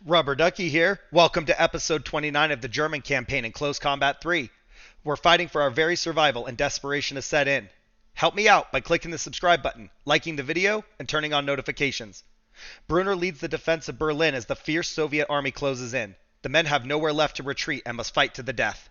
Rubber Ducky here. Welcome to episode 29 of the German campaign in Close Combat 3. We're fighting for our very survival and desperation has set in. Help me out by clicking the subscribe button, liking the video, and turning on notifications. Brunner leads the defense of Berlin as the fierce Soviet army closes in. The men have nowhere left to retreat and must fight to the death.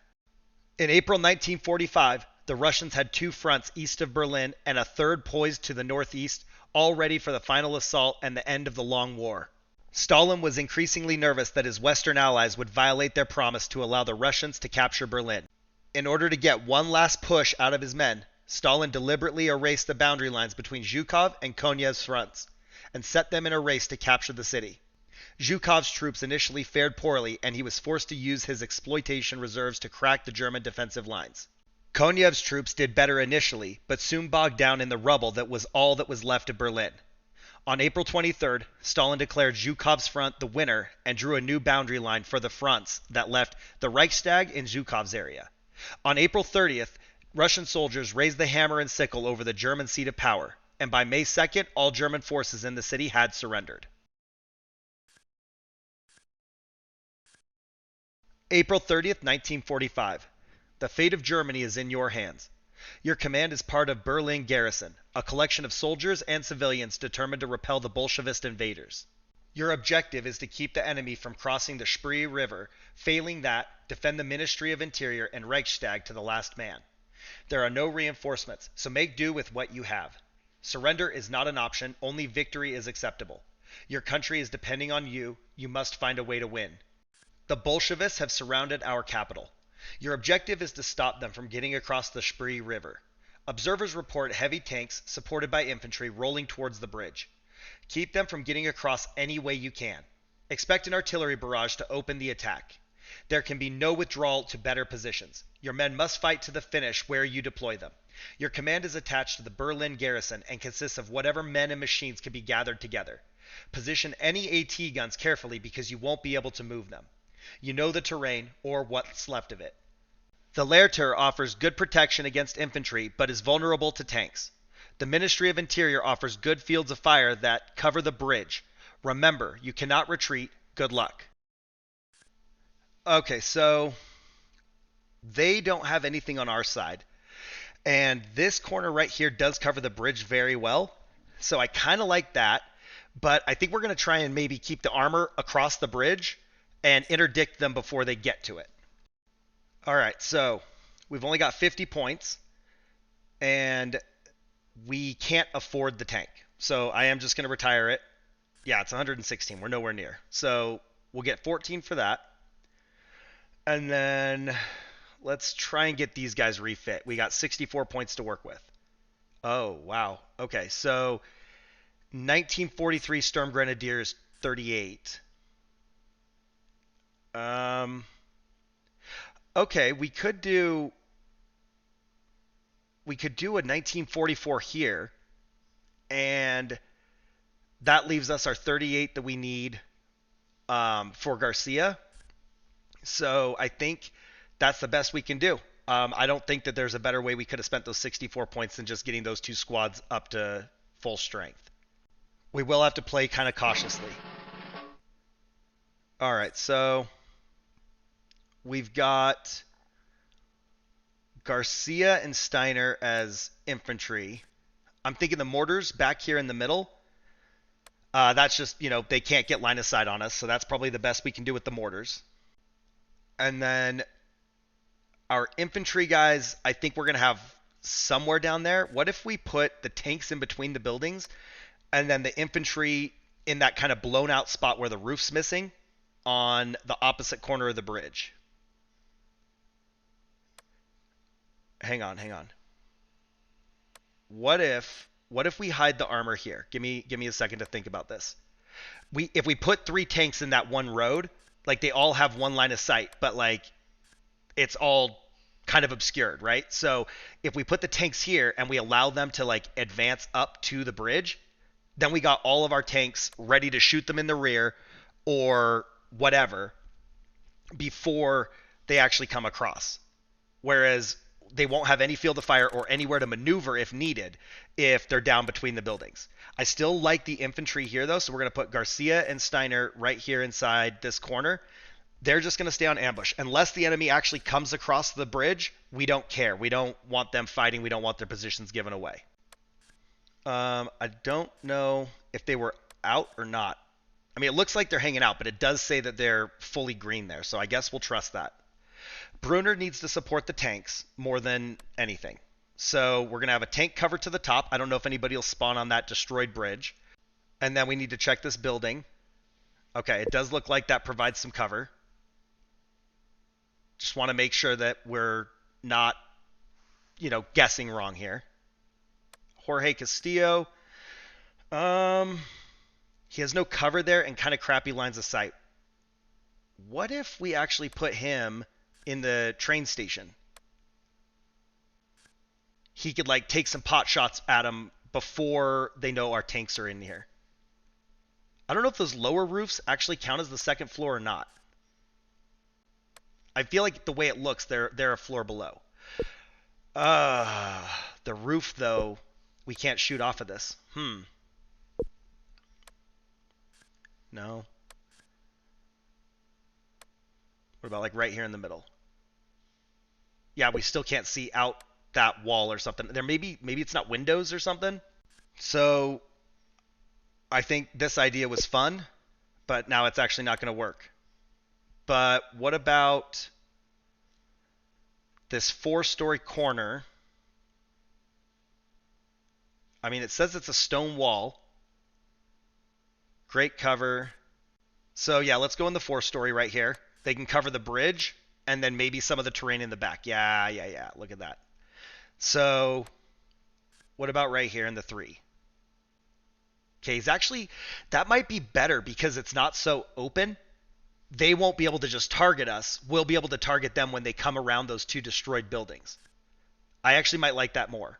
In April 1945, the Russians had two fronts east of Berlin and a third poised to the northeast, all ready for the final assault and the end of the long war. Stalin was increasingly nervous that his Western allies would violate their promise to allow the Russians to capture Berlin. In order to get one last push out of his men, Stalin deliberately erased the boundary lines between Zhukov and Konyev's fronts and set them in a race to capture the city. Zhukov's troops initially fared poorly, and he was forced to use his exploitation reserves to crack the German defensive lines. Konyev's troops did better initially, but soon bogged down in the rubble that was all that was left of Berlin. On April 23rd, Stalin declared Zhukov's front the winner and drew a new boundary line for the fronts that left the Reichstag in Zhukov's area. On April 30th, Russian soldiers raised the hammer and sickle over the German seat of power, and by May 2nd, all German forces in the city had surrendered. April 30th, 1945. The fate of Germany is in your hands. Your command is part of Berlin Garrison, a collection of soldiers and civilians determined to repel the Bolshevist invaders. Your objective is to keep the enemy from crossing the Spree River. Failing that, defend the Ministry of Interior and Reichstag to the last man. There are no reinforcements, so make do with what you have. Surrender is not an option, only victory is acceptable. Your country is depending on you. You must find a way to win. The Bolshevists have surrounded our capital. Your objective is to stop them from getting across the Spree River. Observers report heavy tanks, supported by infantry, rolling towards the bridge. Keep them from getting across any way you can. Expect an artillery barrage to open the attack. There can be no withdrawal to better positions. Your men must fight to the finish where you deploy them. Your command is attached to the Berlin garrison and consists of whatever men and machines can be gathered together. Position any AT guns carefully because you won't be able to move them. You know the terrain, or what's left of it. The Lehrter offers good protection against infantry, but is vulnerable to tanks. The Ministry of Interior offers good fields of fire that cover the bridge. Remember, you cannot retreat. Good luck. Okay, so they don't have anything on our side. And this corner right here does cover the bridge very well. So I kind of like that. But I think we're going to try and maybe keep the armor across the bridge and interdict them before they get to it. All right, so we've only got 50 points, and we can't afford the tank. So I am just going to retire it. Yeah, it's 116. We're nowhere near. So we'll get 14 for that. And then let's try and get these guys refit. We got 64 points to work with. Oh, wow. Okay, so 1943 Sturm Grenadiers 38. Okay, we could do a 1944 here, and that leaves us our 38 that we need for Garcia. So I think that's the best we can do. I don't think that there's a better way we could have spent those 64 points than just getting those two squads up to full strength. We will have to play kind of cautiously. All right, so we've got Garcia and Steiner as infantry. I'm thinking the mortars back here in the middle. That's just, they can't get line of sight on us, so that's probably the best we can do with the mortars. And then our infantry guys, I think we're going to have somewhere down there. What if we put the tanks in between the buildings and then the infantry in that kind of blown out spot where the roof's missing on the opposite corner of the bridge? Hang on. What if we hide the armor here? Give me a second to think about this. If we put 3 tanks in that one road, like they all have one line of sight, but like it's all kind of obscured, right? So if we put the tanks here and we allow them to like advance up to the bridge, then we got all of our tanks ready to shoot them in the rear or whatever before they actually come across. Whereas they won't have any field of fire or anywhere to maneuver if needed if they're down between the buildings. I still like the infantry here, though, so we're going to put Garcia and Steiner right here inside this corner. They're just going to stay on ambush. Unless the enemy actually comes across the bridge, we don't care. We don't want them fighting. We don't want their positions given away. I don't know if they were out or not. I mean, it looks like they're hanging out, but it does say that they're fully green there, so I guess we'll trust that. Brunner needs to support the tanks more than anything. So we're going to have a tank cover to the top. I don't know if anybody will spawn on that destroyed bridge. And then we need to check this building. Okay, it does look like that provides some cover. Just want to make sure that we're not, guessing wrong here. Jorge Castillo. He has no cover there and kind of crappy lines of sight. What if we actually put him in the train station? He could take some pot shots at him before they know our tanks are in here. I don't know if those lower roofs actually count as the second floor or not. I feel like the way it looks, they're a floor below. The roof, though, we can't shoot off of this. No. What about right here in the middle? Yeah, we still can't see out that wall or something. There maybe it's not windows or something. So I think this idea was fun, but now it's actually not going to work. But what about this 4-story corner? I mean, it says it's a stone wall. Great cover. So yeah, let's go in the 4-story right here. They can cover the bridge and then maybe some of the terrain in the back. Yeah. Look at that. So what about right here in the 3? Okay, that might be better because it's not so open. They won't be able to just target us. We'll be able to target them when they come around those 2 destroyed buildings. I actually might like that more.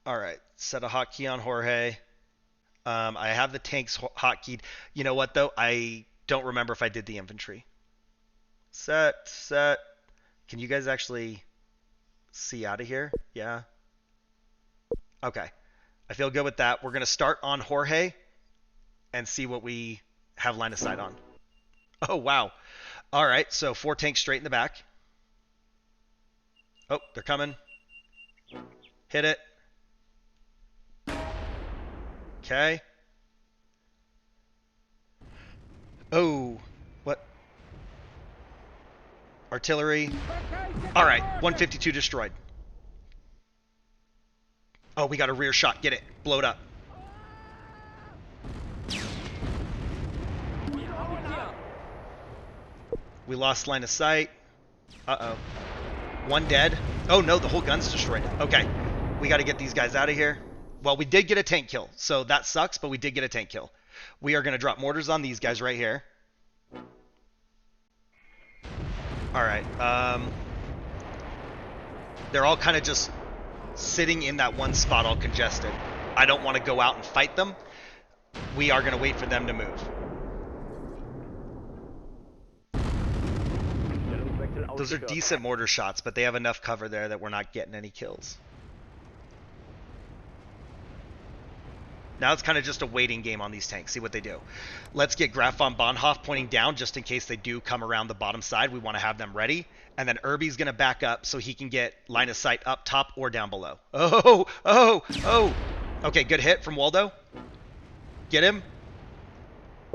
All right, set a hotkey on Jorge. I have the tanks hotkeyed. You know what, though? I don't remember if I did the infantry. Set. Can you guys actually see out of here? Yeah. Okay. I feel good with that. We're going to start on Jorge and see what we have line of sight on. Oh, wow. All right, so 4 tanks straight in the back. Oh, they're coming. Hit it. Okay. Oh, what? Artillery. All right, 152 destroyed. Oh, we got a rear shot. Get it. Blow it up. We lost line of sight. Uh-oh. 1 dead. Oh, no, the whole gun's destroyed. Okay. We got to get these guys out of here. Well, we did get a tank kill, so that sucks, but we did get a tank kill. We are going to drop mortars on these guys right here. All right. They're all kind of just sitting in that one spot all congested. I don't want to go out and fight them. We are going to wait for them to move. Those are decent mortar shots, but they have enough cover there that we're not getting any kills. Now it's kind of just a waiting game on these tanks. See what they do. Let's get Graf von Bonhoff pointing down just in case they do come around the bottom side. We want to have them ready. And then Irby's going to back up so he can get line of sight up top or down below. Oh. Okay, good hit from Waldo. Get him.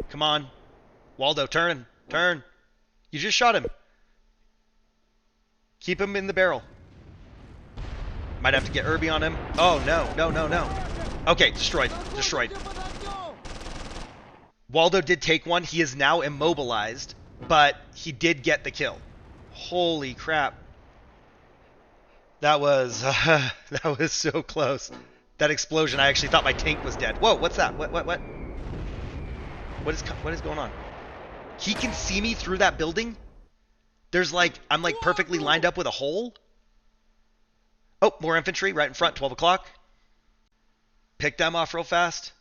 Come on. Waldo, turn. You just shot him. Keep him in the barrel. Might have to get Irby on him. Oh, no. Okay, destroyed. Waldo did take one. He is now immobilized, but he did get the kill. Holy crap. That was so close. That explosion, I actually thought my tank was dead. Whoa, what's that? What? What is going on? He can see me through that building? I'm perfectly lined up with a hole? Oh, more infantry right in front, 12 o'clock. Pick them off real fast.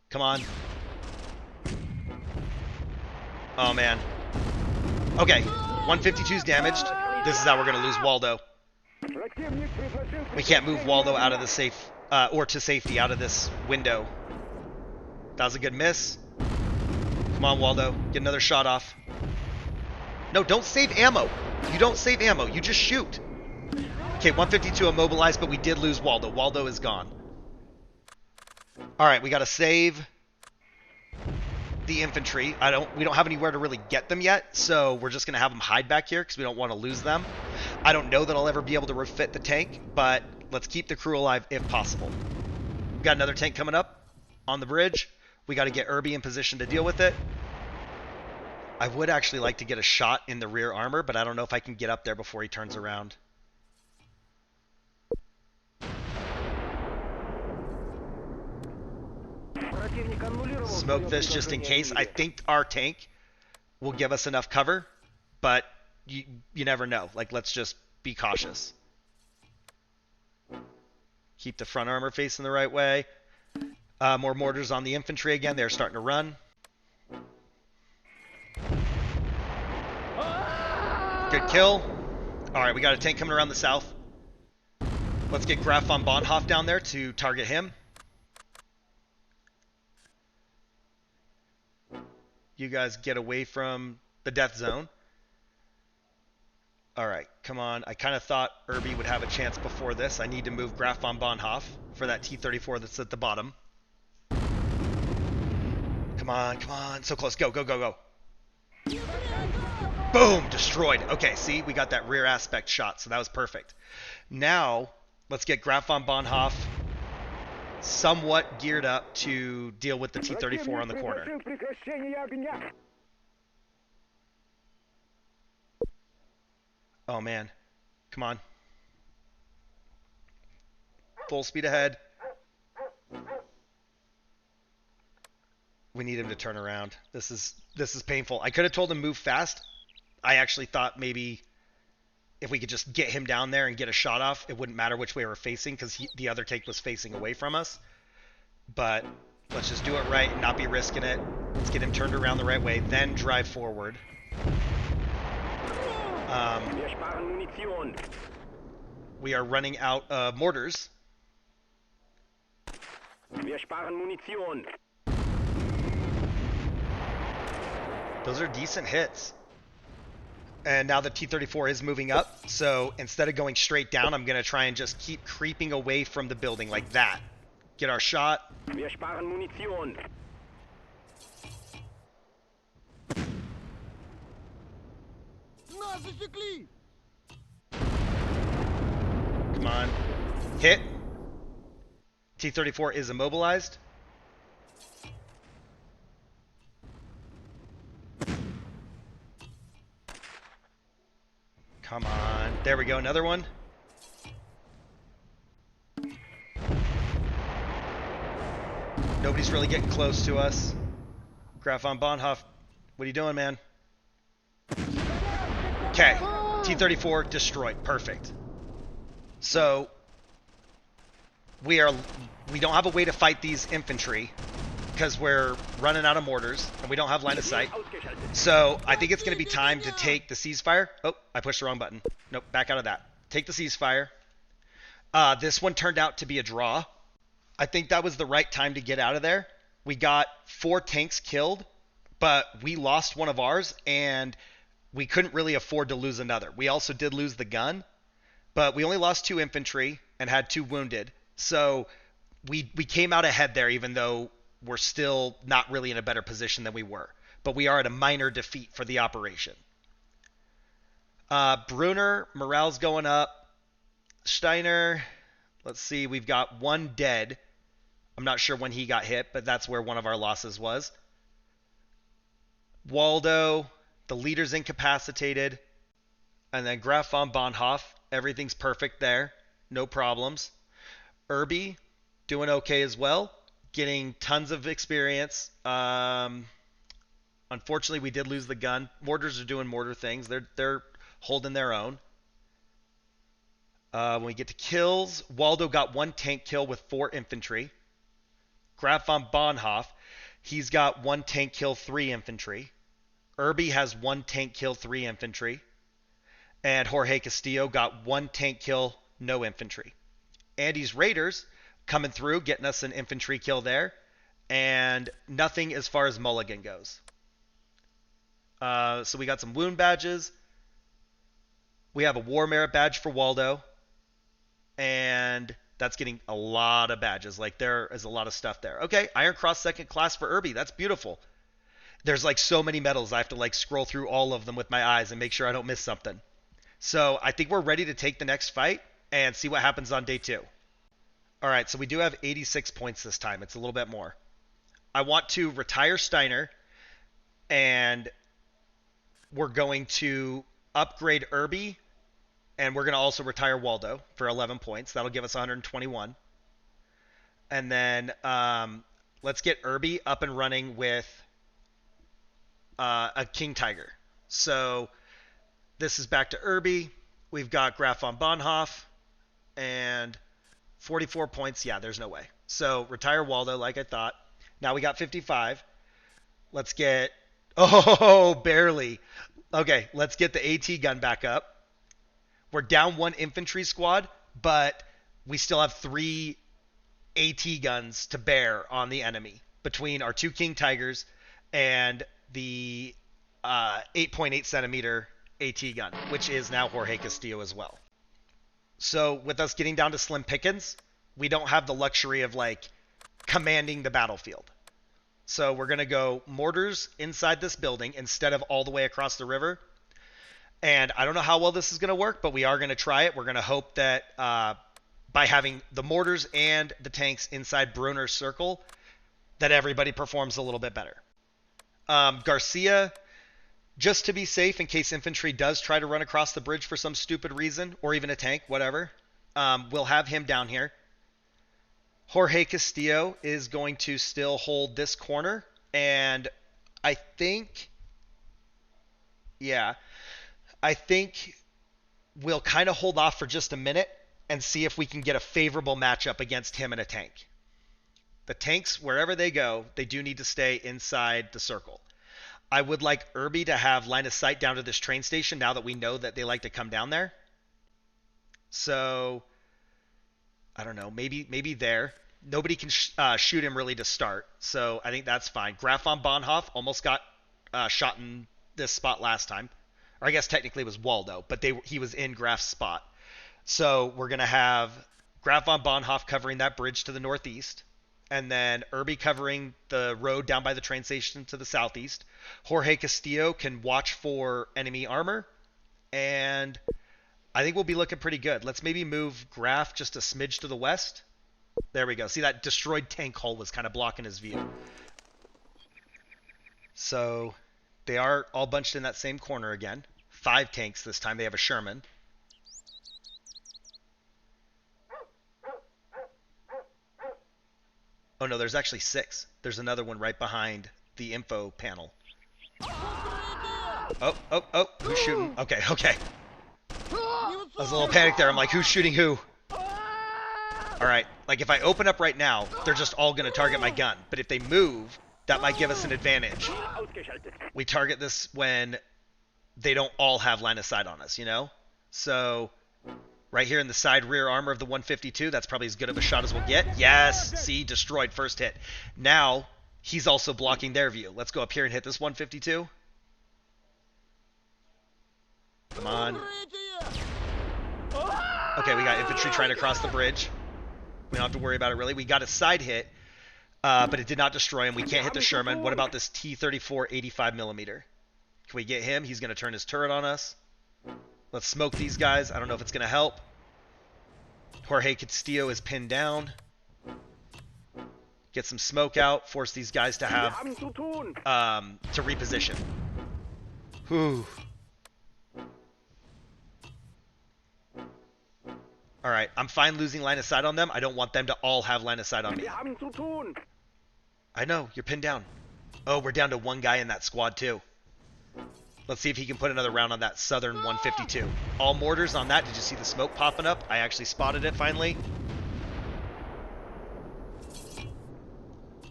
Come on. Oh, man. Okay, 152's damaged. This is how we're going to lose Waldo. We can't move Waldo out of the safe, or to safety out of this window. That was a good miss. Come on, Waldo. Get another shot off. No, don't save ammo. You don't save ammo. You just shoot. Okay, 152 immobilized, but we did lose Waldo. Waldo is gone. All right, we got to save the infantry. We don't have anywhere to really get them yet, so we're just going to have them hide back here because we don't want to lose them. I don't know that I'll ever be able to refit the tank, but let's keep the crew alive if possible. We've got another tank coming up on the bridge. We got to get Irby in position to deal with it. I would actually like to get a shot in the rear armor, but I don't know if I can get up there before he turns around. Smoke this just in case. I think our tank will give us enough cover, but you never know. Like, let's just be cautious. Keep the front armor facing the right way. More mortars on the infantry again. They're starting to run. Good kill. All right, we got a tank coming around the south. Let's get Graf von Bonhoff down there to target him. You guys get away from the death zone. All right, come on. I kind of thought Irby would have a chance before this. I need to move Graf von Bonhoff for that T-34 that's at the bottom. Come on, come on. So close. Go, go, go, go. Boom! Destroyed. Okay, see? We got that rear aspect shot, so that was perfect. Now, let's get Graf von Bonhoff somewhat geared up to deal with the T-34 on the corner. Oh, man. Come on. Full speed ahead. We need him to turn around. This is painful. I could have told him move fast. I actually thought maybe if we could just get him down there and get a shot off, it wouldn't matter which way we're facing because the other tank was facing away from us. But let's just do it right and not be risking it. Let's get him turned around the right way, then drive forward. We are running out of mortars. Those are decent hits. And now the T-34 is moving up, so instead of going straight down, I'm going to try and just keep creeping away from the building like that. Get our shot. Come on. Hit. T-34 is immobilized. Come on. There we go. Another one. Nobody's really getting close to us. Graf von Bonhoff, what are you doing, man? Okay. T-34 destroyed. Perfect. So, we don't have a way to fight these infantry because we're running out of mortars and we don't have line of sight. So I think it's going to be time to take the ceasefire. Oh, I pushed the wrong button. Nope, back out of that. Take the ceasefire. This one turned out to be a draw. I think that was the right time to get out of there. We got 4 tanks killed, but we lost one of ours and we couldn't really afford to lose another. We also did lose the gun, but we only lost 2 infantry and had 2 wounded. So we came out ahead there, even though we're still not really in a better position than we were. But we are at a minor defeat for the operation. Brunner, morale's going up. Steiner, let's see, we've got 1 dead. I'm not sure when he got hit, but that's where one of our losses was. Waldo, the leader's incapacitated. And then Graf von Bonhoff, everything's perfect there. No problems. Irby, doing okay as well. Getting tons of experience. Unfortunately, we did lose the gun. Mortars are doing mortar things. They're holding their own. When we get to kills, Waldo got 1 tank kill with 4 infantry. Graf von Bonhoff, he's got 1 tank kill, 3 infantry. Irby has 1 tank kill, 3 infantry. And Jorge Castillo got 1 tank kill, no infantry. Andy's Raiders coming through, getting us an infantry kill there. And nothing as far as Mulligan goes. So we got some wound badges. We have a war merit badge for Waldo. And that's getting a lot of badges. Like, there is a lot of stuff there. Okay, Iron Cross 2nd class for Irby. That's beautiful. There's like so many medals. I have to like scroll through all of them with my eyes and make sure I don't miss something. So I think we're ready to take the next fight and see what happens on day 2. All right, so we do have 86 points this time. It's a little bit more. I want to retire Steiner, and we're going to upgrade Irby, and we're going to also retire Waldo for 11 points. That'll give us 121. And then let's get Irby up and running with a King Tiger. So this is back to Irby. We've got Graf von Bonhoff and 44 points. Yeah, there's no way. So retire Waldo like I thought. Now we got 55. Let's get... Oh, barely. Okay, let's get the AT gun back up. We're down 1 infantry squad, but we still have 3 AT guns to bear on the enemy between our 2 King Tigers and the 8.8 centimeter AT gun, which is now Jorge Castillo as well. So with us getting down to slim pickings, we don't have the luxury of like commanding the battlefield. So we're going to go mortars inside this building instead of all the way across the river. And I don't know how well this is going to work, but we are going to try it. We're going to hope that by having the mortars and the tanks inside Brunner's circle, that everybody performs a little bit better. Garcia, just to be safe in case infantry does try to run across the bridge for some stupid reason, or even a tank, whatever, we'll have him down here. Jorge Castillo is going to still hold this corner, and I think we'll kind of hold off for just a minute and see if we can get a favorable matchup against him and a tank. The tanks, wherever they go, they do need to stay inside the circle. I would like Irby to have line of sight down to this train station now that we know that they like to come down there. So, I don't know, maybe there. Nobody can shoot him really to start, so I think that's fine. Graf von Bonhoff almost got shot in this spot last time. Or I guess technically it was Waldo, but he was in Graf's spot. So we're going to have Graf von Bonhoff covering that bridge to the northeast, and then Irby covering the road down by the train station to the southeast. Jorge Castillo can watch for enemy armor, and I think we'll be looking pretty good. Let's maybe move Graf just a smidge to the west. There we go. See, that destroyed tank hull was kind of blocking his view. So they are all bunched in that same corner again. 5 tanks this time. They have a Sherman. Oh, no, there's actually 6. There's another one right behind the info panel. Oh, who's shooting? Okay. I was a little panicked there. I'm like, who's shooting who? All right, like if I open up right now, they're just all going to target my gun. But if they move, that might give us an advantage. We target this when they don't all have line of sight on us, you know? So right here in the side rear armor of the 152, that's probably as good of a shot as we'll get. Yes, see, destroyed, first hit. Now he's also blocking their view. Let's go up here and hit this 152. Come on. Okay, we got infantry trying to cross the bridge. We don't have to worry about it, really. We got a side hit, but it did not destroy him. We can't hit the Sherman. What about this T-34 85mm? Can we get him? He's going to turn his turret on us. Let's smoke these guys. I don't know if it's going to help. Jorge Castillo is pinned down. Get some smoke out. Force these guys to have to reposition. Whew. All right, I'm fine losing line of sight on them. I don't want them to all have line of sight on me. I know, you're pinned down. Oh, we're down to 1 guy in that squad too. Let's see if he can put another round on that southern 152. All mortars on that. Did you see the smoke popping up? I actually spotted it finally.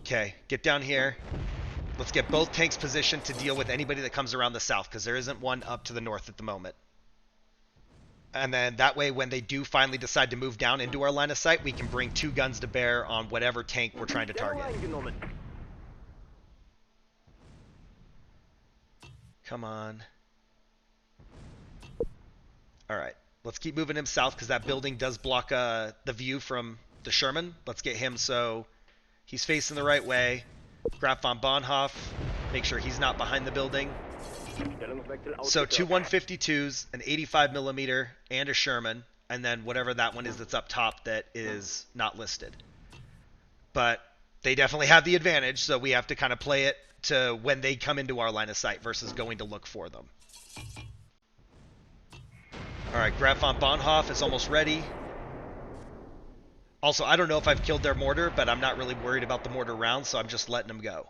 Okay, get down here. Let's get both tanks positioned to deal with anybody that comes around the south, because there isn't one up to the north at the moment. And then that way, when they do finally decide to move down into our line of sight, we can bring 2 guns to bear on whatever tank we're trying to target. Come on. Alright, let's keep moving him south because that building does block the view from the Sherman. Let's get him so he's facing the right way. Graf von Bonhoff, make sure he's not behind the building. So 2 152s, an 85 millimeter, and a Sherman, and then whatever that one is that's up top that is not listed. But they definitely have the advantage, so we have to kind of play it to when they come into our line of sight versus going to look for them. Alright, Graf von Bonhoff is almost ready. Also, I don't know if I've killed their mortar, but I'm not really worried about the mortar rounds, so I'm just letting them go.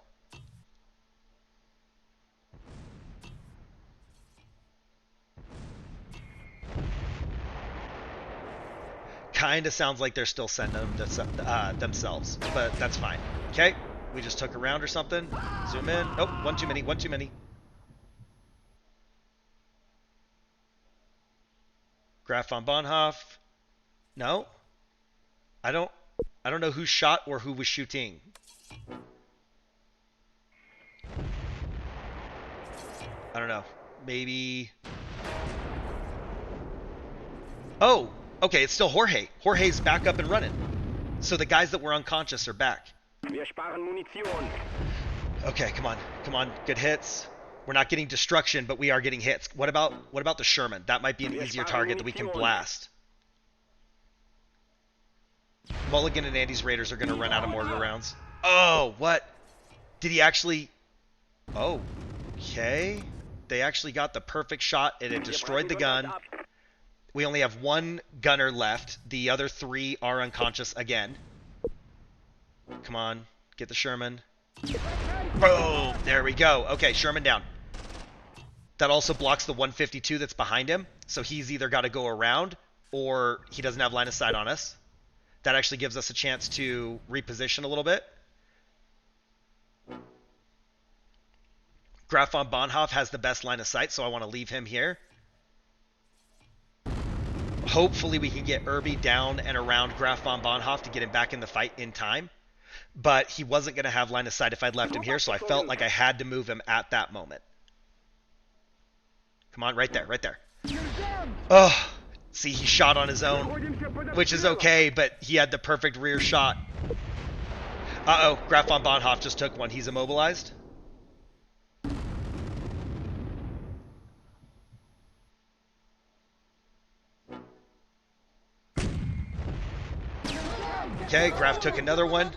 Kinda sounds like they're still sending them themselves, but that's fine. Okay, we just took a round or something. Zoom in. Nope, one too many, one too many. Graf von Bonhoff. No. I don't know who shot or who was shooting. I don't know. Maybe. Oh, okay, it's still Jorge. Jorge's back up and running. So the guys that were unconscious are back. Okay, come on. Come on. Good hits. We're not getting destruction, but we are getting hits. What about the Sherman? That might be an easier target that we can blast. Mulligan and Andy's Raiders are going to run out of mortar rounds. Oh, what? Did he actually... Oh, okay. They actually got the perfect shot, and it destroyed the gun. We only have 1 gunner left. The other 3 are unconscious again. Come on. Get the Sherman. Boom! There we go. Okay, Sherman down. That also blocks the 152 that's behind him, so he's either got to go around or he doesn't have line of sight on us. That actually gives us a chance to reposition a little bit. Graf von Bonhoff has the best line of sight, so I want to leave him here. Hopefully we can get Irby down and around Graf von Bonhoff to get him back in the fight in time. But he wasn't going to have line of sight if I'd left him here, so I felt like I had to move him at that moment. Come on, right there, right there. Oh, see, he shot on his own, which is okay, but he had the perfect rear shot. Uh-oh, Graf von Bonhoff just took one. He's immobilized. Okay, Graf took another one.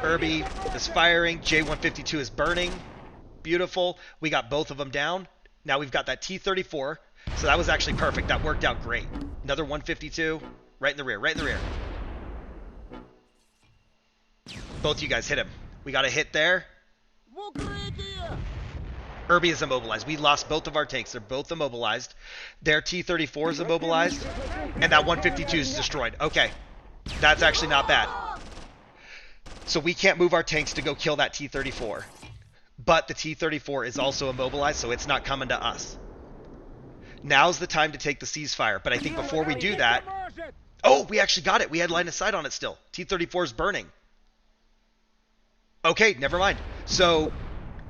Irby is firing. J152 is burning. Beautiful. We got both of them down. Now we've got that T-34. So that was actually perfect. That worked out great. Another 152. Right in the rear. Right in the rear. Both you guys hit him. We got a hit there. Irby is immobilized. We lost both of our tanks. They're both immobilized. Their T-34 is immobilized. And that 152 is destroyed. Okay. That's actually not bad. So we can't move our tanks to go kill that T-34. But the T-34 is also immobilized, so it's not coming to us. Now's the time to take the ceasefire. But I think before we do that... Oh, we actually got it. We had line of sight on it still. T-34 is burning. Okay, never mind. So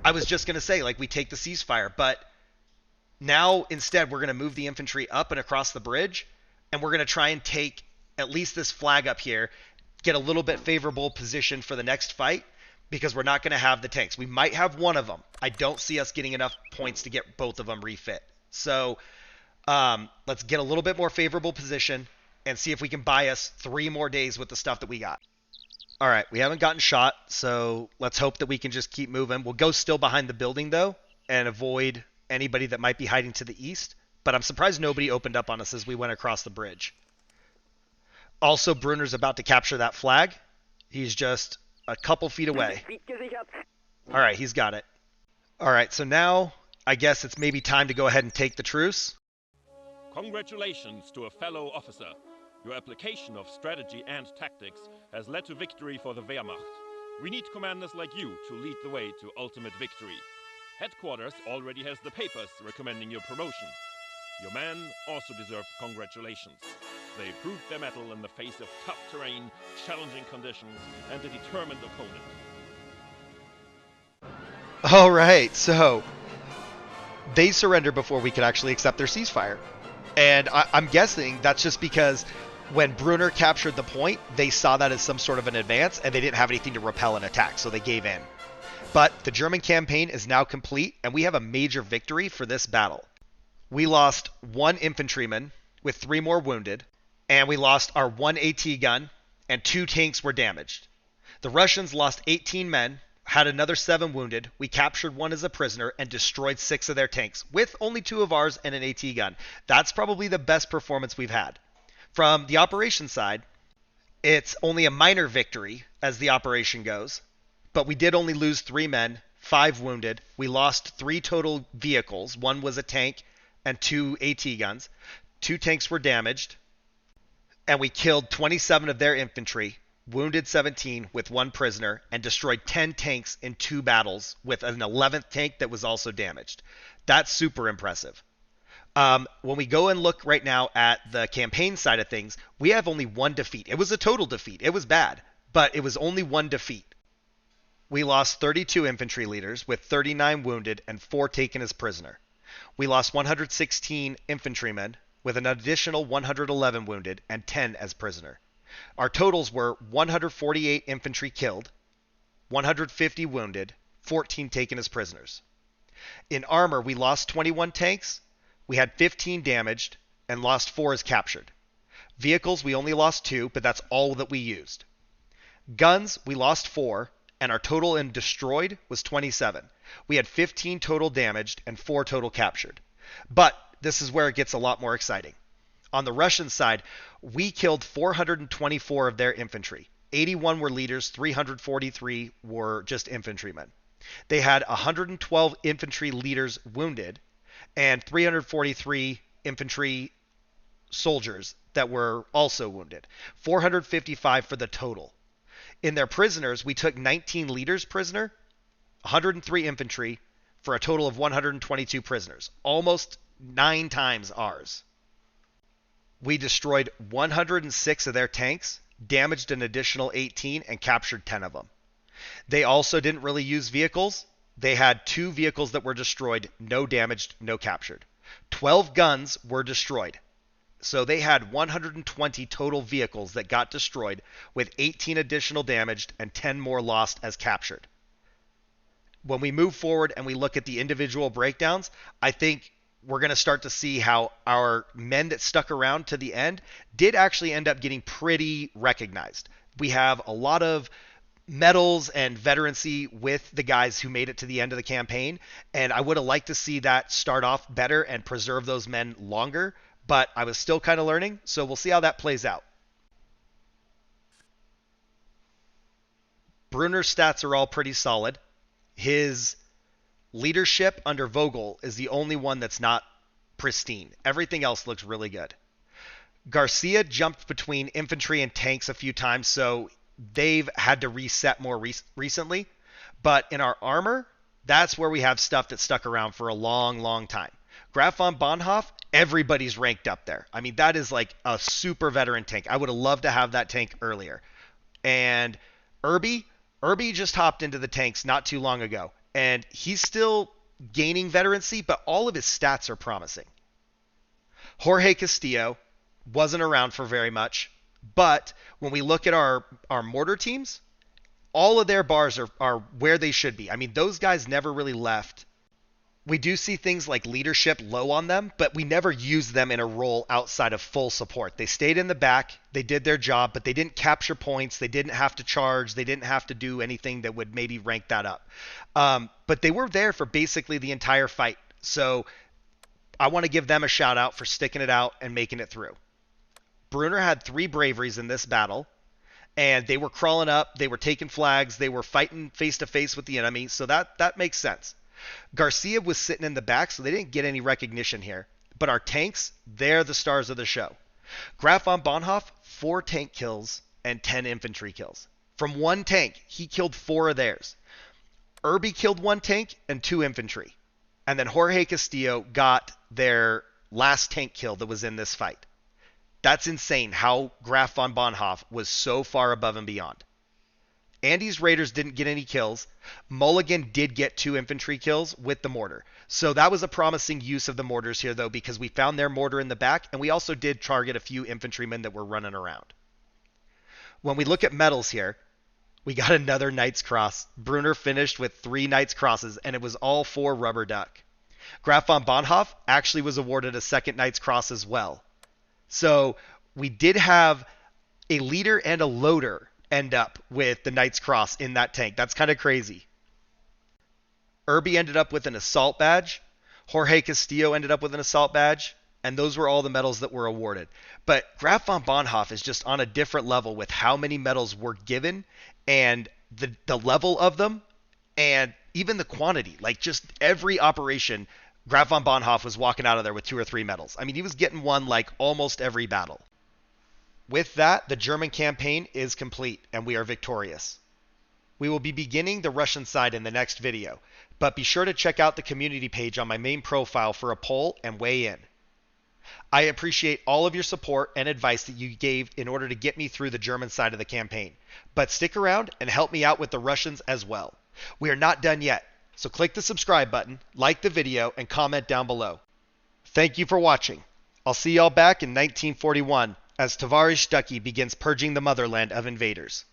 I was just going to say, like, we take the ceasefire. But now, instead, we're going to move the infantry up and across the bridge. And we're going to try and take at least this flag up here. Get a little bit favorable position for the next fight. Because we're not going to have the tanks. We might have one of them. I don't see us getting enough points to get both of them refit. So let's get a little bit more favorable position and see if we can buy us 3 more days with the stuff that we got. All right, we haven't gotten shot, so let's hope that we can just keep moving. We'll go still behind the building, though, and avoid anybody that might be hiding to the east. But I'm surprised nobody opened up on us as we went across the bridge. Also, Brunner's about to capture that flag. He's just a couple feet away. All right, he's got it. All right, so now I guess it's maybe time to go ahead and take the truce. Congratulations to a fellow officer. Your application of strategy and tactics has led to victory for the Wehrmacht. We need commanders like you to lead the way to ultimate victory. Headquarters already has the papers recommending your promotion. Your men also deserve congratulations. They proved their mettle in the face of tough terrain, challenging conditions, and a determined opponent. All right, so they surrendered before we could actually accept their ceasefire. And I'm guessing that's just because when Brunner captured the point, they saw that as some sort of an advance, and they didn't have anything to repel an attack, so they gave in. But the German campaign is now complete, and we have a major victory for this battle. We lost 1 infantryman with 3 more wounded, and we lost our 1 AT gun, and 2 tanks were damaged. The Russians lost 18 men, had another 7 wounded. We captured 1 as a prisoner and destroyed 6 of their tanks, with only 2 of ours and an AT gun. That's probably the best performance we've had. From the operation side, it's only a minor victory as the operation goes, but we did only lose 3 men, 5 wounded. We lost 3 total vehicles. 1 was a tank and 2 AT guns. 2 tanks were damaged, and we killed 27 of their infantry, wounded 17 with 1 prisoner, and destroyed 10 tanks in 2 battles with an 11th tank that was also damaged. That's super impressive. When we go and look right now at the campaign side of things, we have only 1 defeat. It was a total defeat. It was bad, but it was only 1 defeat. We lost 32 infantry leaders with 39 wounded and 4 taken as prisoner. We lost 116 infantrymen with an additional 111 wounded and 10 as prisoner. Our totals were 148 infantry killed, 150 wounded, 14 taken as prisoners. In armor, we lost 21 tanks, we had 15 damaged, and lost 4 as captured. Vehicles, we only lost 2, but that's all that we used. Guns, we lost 4, and our total in destroyed was 27. We had 15 total damaged and 4 total captured. But this is where it gets a lot more exciting. On the Russian side, we killed 424 of their infantry. 81 were leaders, 343 were just infantrymen. They had 112 infantry leaders wounded and 343 infantry soldiers that were also wounded. 455 for the total. In their prisoners, we took 19 leaders prisoner, 103 infantry, for a total of 122 prisoners, almost 9 times ours. We destroyed 106 of their tanks, damaged an additional 18, and captured 10 of them. They also didn't really use vehicles. They had 2 vehicles that were destroyed, no damaged, no captured. 12 guns were destroyed. So they had 120 total vehicles that got destroyed, with 18 additional damaged and 10 more lost as captured. When we move forward and we look at the individual breakdowns, I think we're going to start to see how our men that stuck around to the end did actually end up getting pretty recognized. We have a lot of medals and veterancy with the guys who made it to the end of the campaign, and I would have liked to see that start off better and preserve those men longer, but I was still kind of learning, so we'll see how that plays out. Brunner's stats are all pretty solid. His leadership under Vogel is the only one that's not pristine. Everything else looks really good. Garcia jumped between infantry and tanks a few times, so they've had to reset more recently. But in our armor, that's where we have stuff that stuck around for a long, long time. Graf von Bonhoff, everybody's ranked up there. I mean, that is like a super veteran tank. I would have loved to have that tank earlier. And Irby just hopped into the tanks not too long ago. And he's still gaining veterancy, but all of his stats are promising. Jorge Castillo wasn't around for very much, but when we look at our mortar teams, all of their bars are where they should be. I mean, those guys never really left. We do see things like leadership low on them, but we never used them in a role outside of full support. They stayed in the back, they did their job, but they didn't capture points, they didn't have to charge, they didn't have to do anything that would maybe rank that up. But they were there for basically the entire fight. So I want to give them a shout out for sticking it out and making it through. Brunner had 3 braveries in this battle, and they were crawling up, they were taking flags, they were fighting face to face with the enemy, so that makes sense. Garcia was sitting in the back, so they didn't get any recognition here. But our tanks, they're the stars of the show. Graf von Bonhoff, 4 tank kills and 10 infantry kills. From 1 tank, he killed 4 of theirs. Irby killed 1 tank and 2 infantry. And then Jorge Castillo got their last tank kill that was in this fight. That's insane how Graf von Bonhoeffer was so far above and beyond. Andy's Raiders didn't get any kills. Mulligan did get 2 infantry kills with the mortar. So that was a promising use of the mortars here, though, because we found their mortar in the back, and we also did target a few infantrymen that were running around. When we look at medals here, we got another Knight's Cross. Brunner finished with 3 Knight's Crosses, and it was all for Rubber Duck. Graf von Bonhoeffer actually was awarded a 2nd Knight's Cross as well. So we did have a leader and a loader end up with the Knight's Cross in that tank. That's kind of crazy. Irby ended up with an assault badge. Jorge Castillo ended up with an assault badge. And those were all the medals that were awarded. But Graf von Bonhoeffer is just on a different level with how many medals were given and the level of them and even the quantity. Like just every operation, Graf von Bonhoeffer was walking out of there with 2 or 3 medals. I mean, he was getting one like almost every battle. With that, the German campaign is complete, and we are victorious. We will be beginning the Russian side in the next video, but be sure to check out the community page on my main profile for a poll and weigh in. I appreciate all of your support and advice that you gave in order to get me through the German side of the campaign, but stick around and help me out with the Russians as well. We are not done yet, so click the subscribe button, like the video, and comment down below. Thank you for watching. I'll see y'all back in 1941 as Tovarish Stuckey begins purging the motherland of invaders.